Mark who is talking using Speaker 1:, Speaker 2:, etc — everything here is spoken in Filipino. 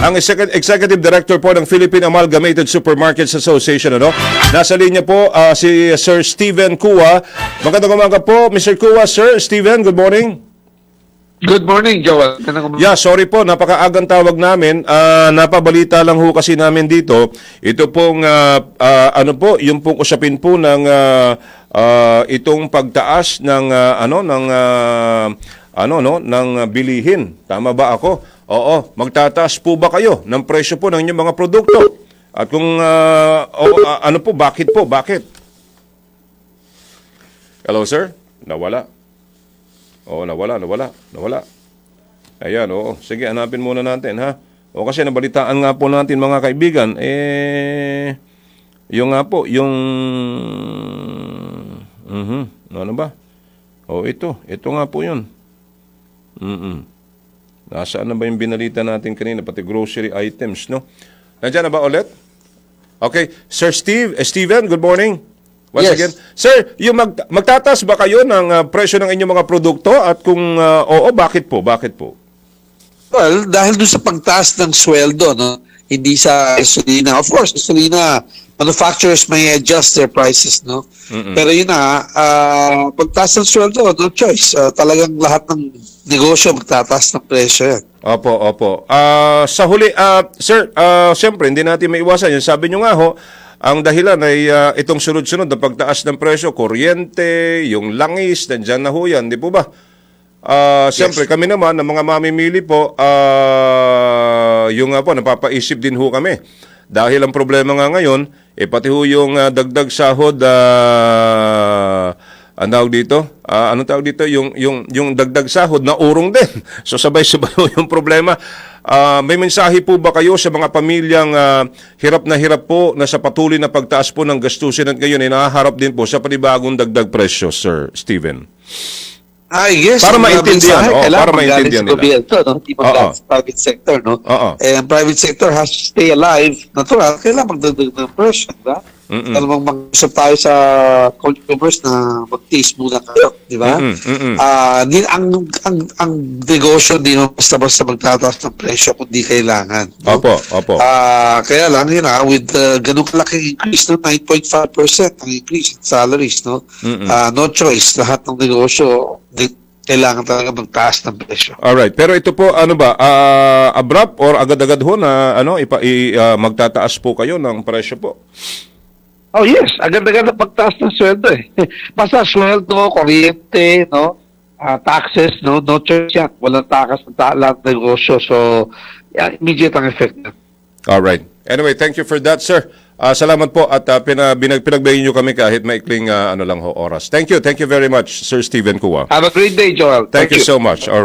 Speaker 1: ang Executive Director po ng Philippine Amalgamated Supermarkets Association. Ano? Nasa linya po si Sir Steven Cua. Magandang umaga po, Mr. Cua. Sir Steven, good morning.
Speaker 2: Good morning, Joel.
Speaker 1: Yeah, sorry po, napakaagang tawag namin. Napabalita lang ho kasi namin dito. Ito pong ano po, yung pong usapin po ng itong pagtaas ng ng bilihin. Tama ba ako? Oo, magtataas po ba kayo ng presyo po ng inyong mga produkto? At kung ano po, bakit po? Bakit? Hello, sir? Nawala. Oo, nawala. Ayan, oo. Sige, hanapin muna natin, ha? O kasi nabalitaan nga po natin, mga kaibigan, yung nga po, yung... ano ba? O, ito nga po yun. Nasaan na ba yung binalita natin kanina, pati grocery items, no? Nandiyan na ba ulit? Okay, Sir Steven, good morning. Once
Speaker 2: Yes.
Speaker 1: again. Sir, yung magtataas ba kayo ng presyo ng inyong mga produkto? At kung oo, bakit po?
Speaker 2: Well, dahil doon sa pagtaas ng sweldo, no? Hindi sa gasolina. Of course, gasolina, manufacturers may adjust their prices, no? Pero yun na, pagtaas ng sweldo, no choice. Talagang lahat ng negosyo magtataas ng presyo yan.
Speaker 1: Opo. Sa huli, sir, siyempre, hindi natin maiwasan yan. Sabi nyo nga ho, ang dahilan ay itong sunod-sunod na pagtaas ng presyo, kuryente, yung langis, nandyan na ho yan, di po ba? Siyempre, kami naman, ng mga mamimili po, yung nga po, napapaisip din ho kami. Dahil ang problema nga ngayon, pati ho yung dagdag sahod, anong tawag dito? Yung dagdag sahod na urong din. So sabay-sabay yung problema. May mensahe po ba kayo sa mga pamilyang hirap po na sa patuloy na pagtaas po ng gastusin at ngayon ay nahaharap din po sa panibagong dagdag presyo, Sir Steven?
Speaker 2: Yes.
Speaker 1: Para maintindihan, para maintindihan nila.
Speaker 2: Gobyerno, no? Hindi sa private sector, no? Ang private sector has to stay alive. Natural, kailangan magdagdag ng presyo, diba? Alam mong mag-usap tayo sa consumers na mag-taste muna kayo, di ba? Ang negosyo hindi mo basta-basta magtataas ng presyo kung di kailangan. No?
Speaker 1: Opo.
Speaker 2: Kaya lang yun with ganun kalaking increase, no? 9.5% ang increase in salaries, no? No choice, lahat ng negosyo kailangan talaga magtaas ng presyo.
Speaker 1: Alright, pero ito po ano ba, abrupt or agad-agad ho na magtataas po kayo ng presyo po?
Speaker 2: Oh yes, agad-agad na pagtaas ng sweldo eh. Basta sweldo, kuryente, no? Taxes, no choice yan. Walang takas ng lahat ng negosyo. So, immediate ang effect na.
Speaker 1: Alright. Anyway, thank you for that, sir. Salamat po at pinagbigyan nyo kami kahit maikling oras. Thank you very much, Sir Steven Cua.
Speaker 2: Have a great day, Joel.
Speaker 1: Thank you so much. Alright.